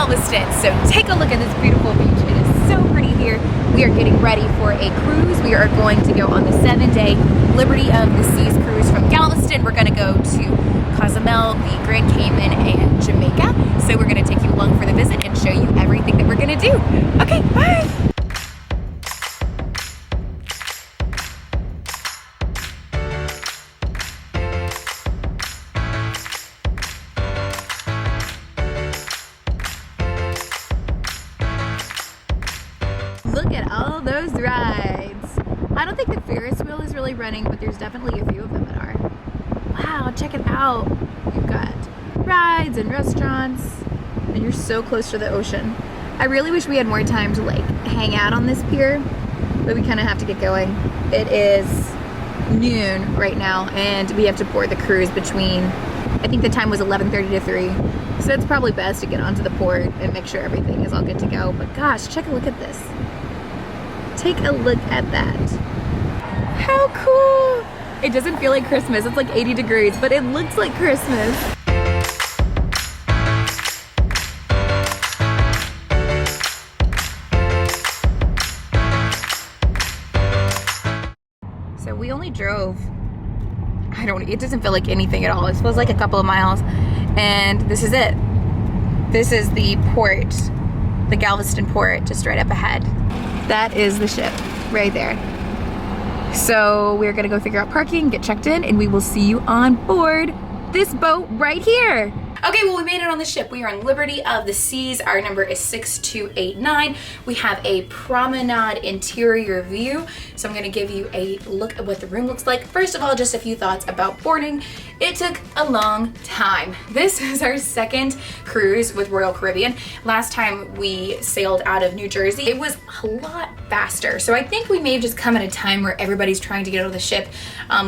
Galveston. So take a look at this beautiful beach. It is so pretty here. We are getting ready for a cruise. We are going to go on the 7-day Liberty of the Seas cruise from Galveston. We're gonna go to Cozumel, the Grand Cayman, and Jamaica. So we're gonna take you along for the visit and show you everything that we're gonna do. Okay, bye. Look at all those rides. I don't think the Ferris wheel is really running, but there's definitely a few of them that are. Wow, check it out. You've got rides and restaurants, and you're so close to the ocean. I really wish we had more time to like hang out on this pier, but we kind of have to get going. It is noon right now, and we have to board the cruise between, I think the time was 11:30 to 3. So it's probably best to get onto the port and make sure everything is all good to go. But gosh, check a look at this. Take a look at that. How cool! It doesn't feel like Christmas. It's like 80 degrees, but it looks like Christmas. So we only drove, it doesn't feel like anything at all. It feels like a couple of miles, and this is it. This is the port, the Galveston port, just right up ahead. That is the ship right there. So we're gonna go figure out parking, get checked in, and we will see you on board this boat right here. Okay, well, we made it on the ship. We are on Liberty of the Seas. Our number is 6289. We have a promenade interior view. So I'm gonna give you a look at what the room looks like. First of all, just a few thoughts about boarding. It took a long time. This is our second cruise with Royal Caribbean. Last time we sailed out of New Jersey, it was a lot faster. So I think we may have just come at a time where everybody's trying to get on the ship.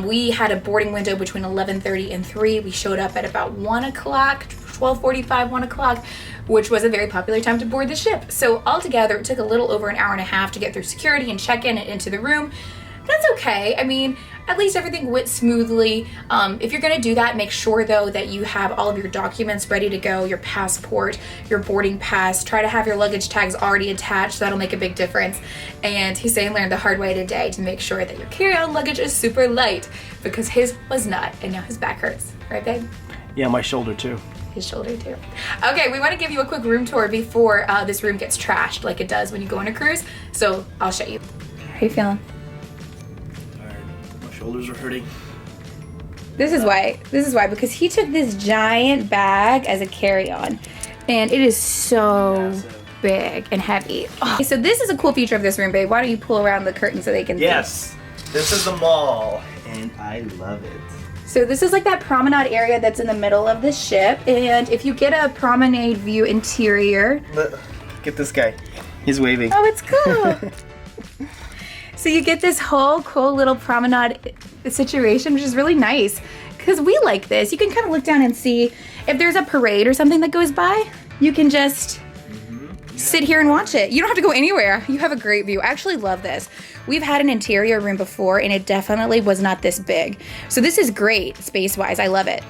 We had a boarding window between 11:30 and 3. We showed up at about 1 o'clock. 12:45, 1 o'clock, which was a very popular time to board the ship. So altogether, it took a little over an hour and a half to get through security and check in and into the room. That's okay. I mean, at least everything went smoothly. If you're gonna do that, make sure though that you have all of your documents ready to go, your passport, your boarding pass. Try to have your luggage tags already attached. That'll make a big difference. And Hussein learned the hard way today to make sure that your carry-on luggage is super light, because his was not, and now his back hurts. Right, babe? Yeah, my shoulder too. His shoulder too. Okay, we want to give you a quick room tour before this room gets trashed like it does when you go on a cruise. So I'll show you. How are you feeling? Tired. My shoulders are hurting. This is why, because he took this giant bag as a carry-on, and it is so massive, big and heavy. Oh. Okay, so this is a cool feature of this room, babe. Why don't you pull around the curtain so they can see? Yes, this is the mall, and I love it. So this is like that promenade area that's in the middle of the ship, and if you get a promenade view interior... Look at this guy. He's waving. Oh, it's cool. So you get this whole cool little promenade situation, which is really nice, because we like this. You can kind of look down and see if there's a parade or something that goes by. You can just sit here and watch it. You don't have to go anywhere. You have a great view. I actually love this. We've had an interior room before, and it definitely was not this big. So this is great space-wise. I love it.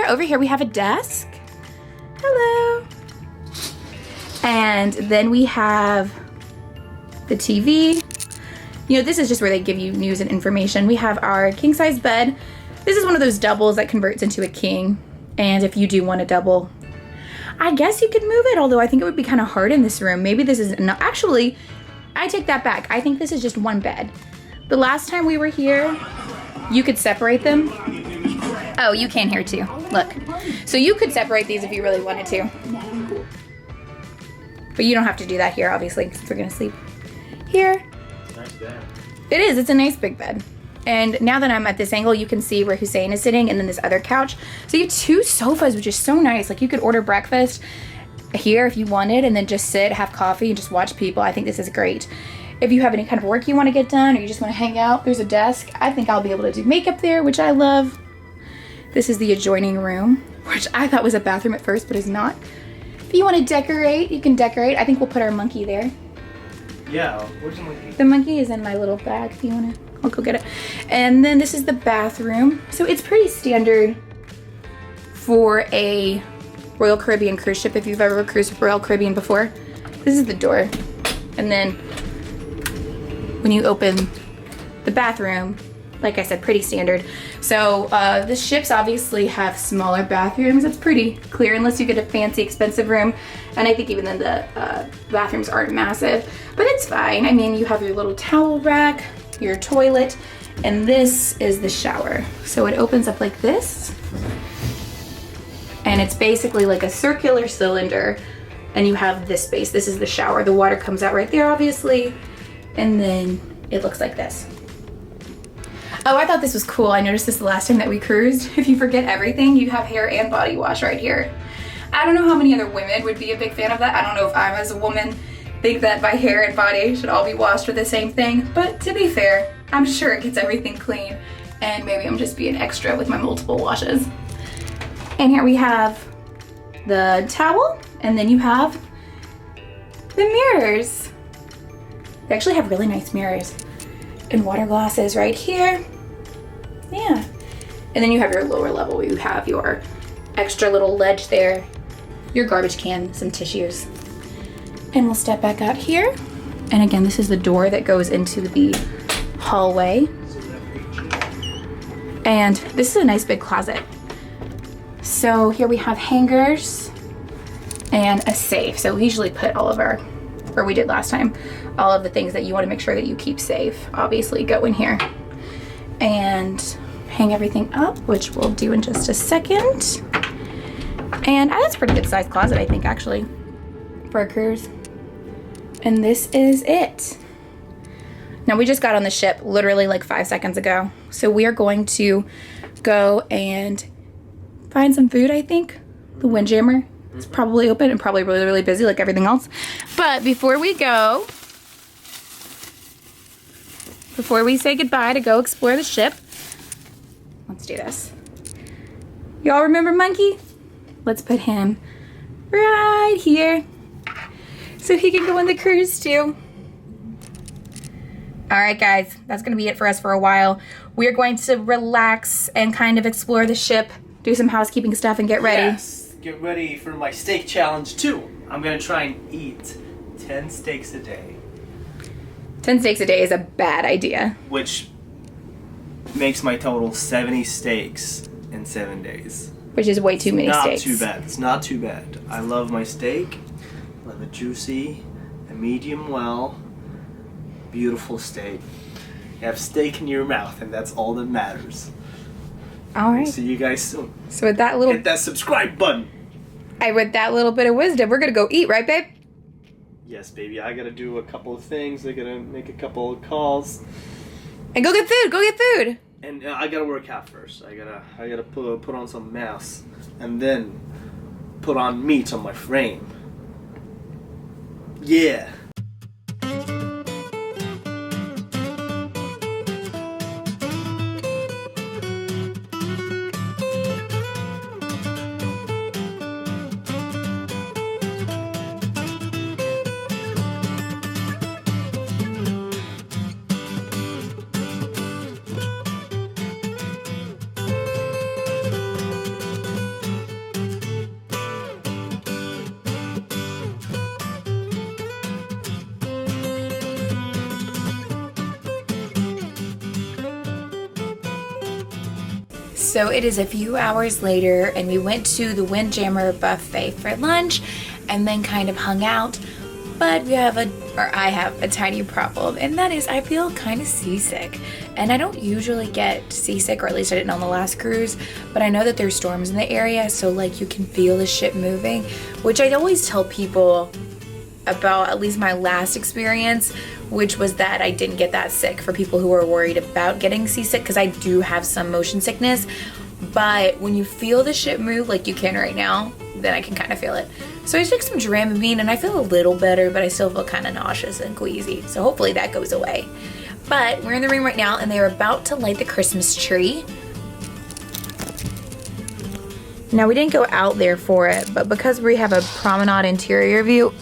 Over here, we have a desk. Hello. And then we have the TV. You know, this is just where they give you news and information. We have our king-size bed. This is one of those doubles that converts into a king. And if you do want a double, I guess you could move it, although I think it would be kind of hard in this room. Maybe this is not. Actually, I take that back. I think this is just one bed. The last time we were here, you could separate them. Oh, you can here too. Look. So you could separate these if you really wanted to. But you don't have to do that here, obviously, since we're gonna sleep here. It's a nice bed. It is. It's a nice big bed. And now that I'm at this angle, you can see where Hussein is sitting and then this other couch. So you have 2 sofas, which is so nice. Like you could order breakfast here if you wanted and then just sit, have coffee, and just watch people. I think this is great. If you have any kind of work you want to get done or you just want to hang out, there's a desk. I think I'll be able to do makeup there, which I love. This is the adjoining room, which I thought was a bathroom at first, but is not. If you want to decorate, you can decorate. I think we'll put our monkey there. Yeah, where's the monkey? The monkey is in my little bag if you want to. I'll go get it. And then this is the bathroom. So it's pretty standard for a Royal Caribbean cruise ship if you've ever cruised with Royal Caribbean before. This is the door. And then when you open the bathroom, like I said, pretty standard. So the ships obviously have smaller bathrooms. It's pretty clear unless you get a fancy expensive room. And I think even then the bathrooms aren't massive, but it's fine. I mean, you have your little towel rack, your toilet, and this is the shower. So it opens up like this. And it's basically like a circular cylinder, and you have this space. This is the shower. The water comes out right there, obviously, and then it looks like this. Oh, I thought this was cool. I noticed this the last time that we cruised. If you forget everything, you have hair and body wash right here. I don't know how many other women would be a big fan of that. I don't know if I, as a woman, think that my hair and body should all be washed with the same thing, but to be fair, I'm sure it gets everything clean, and maybe I'm just being extra with my multiple washes. And here we have the towel, and then you have the mirrors. They actually have really nice mirrors. And water glasses right here. Yeah. And then you have your lower level where you have your extra little ledge there, your garbage can, some tissues. And we'll step back out here. And again, this is the door that goes into the hallway. And this is a nice big closet. So here we have hangers and a safe. So we usually put all of our, or we did last time, all of the things that you want to make sure that you keep safe, obviously go in here. And hang everything up, which we'll do in just a second. And that's a pretty good sized closet, I think, actually, for a cruise. And this is it. Now, we just got on the ship literally like 5 seconds ago. So we are going to go and find some food, I think. The Windjammer is probably open and probably really, really busy like everything else. But before we go, before we say goodbye to go explore the ship, let's do this. Y'all remember Monkey? Let's put him right here so he can go on the cruise too. All right, guys, that's gonna be it for us for a while. We're going to relax and kind of explore the ship, do some housekeeping stuff, and get ready. Yes, get ready for my steak challenge too. I'm gonna try and eat 10 steaks a day. 10 steaks a day is a bad idea. Which makes my total 70 steaks in 7 days. Which is way too many steaks. Not too bad. It's not too bad. I love my steak. I love it juicy and medium well. Beautiful steak. You have steak in your mouth, and that's all that matters. All right. See you guys soon. So with that little... hit that subscribe button. With that little bit of wisdom, we're going to go eat, right, babe? Yes, baby. I got to do a couple of things. I got to make a couple of calls. And go get food. Go get food. And I got to work out first. I gotta put on some mass. And then put on meat on my frame. Yeah. So it is a few hours later, and we went to the Windjammer buffet for lunch and then kind of hung out. But I have a tiny problem, and that is I feel kind of seasick. And I don't usually get seasick, or at least I didn't on the last cruise, but I know that there's storms in the area, so like you can feel the ship moving, which I always tell people about, at least my last experience, which was that I didn't get that sick, for people who are worried about getting seasick, because I do have some motion sickness. But when you feel the ship move like you can right now, then I can kind of feel it. So I took some Dramamine and I feel a little better, but I still feel kind of nauseous and queasy. So hopefully that goes away. But we're in the room right now and they're about to light the Christmas tree. Now we didn't go out there for it, but because we have a promenade interior view,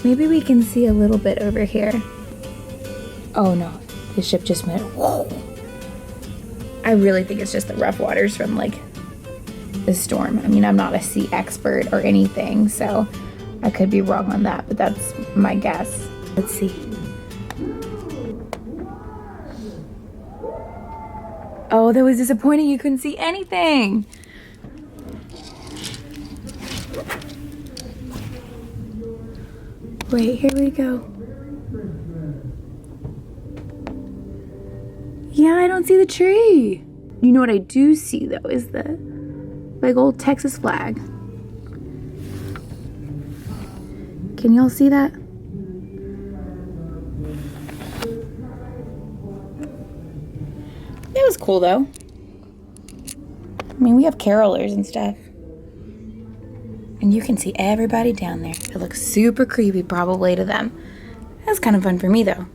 maybe we can see a little bit over here. Oh no, the ship just went, whoa. I really think it's just the rough waters from like the storm. I mean, I'm not a sea expert or anything, so I could be wrong on that, but that's my guess. Let's see. Oh, that was disappointing. You couldn't see anything. Wait, here we go. Yeah, I don't see the tree. You know what I do see though is the big old Texas flag. Can y'all see that? It was cool though. I mean, we have carolers and stuff. And you can see everybody down there. It looks super creepy probably to them. That's kind of fun for me though.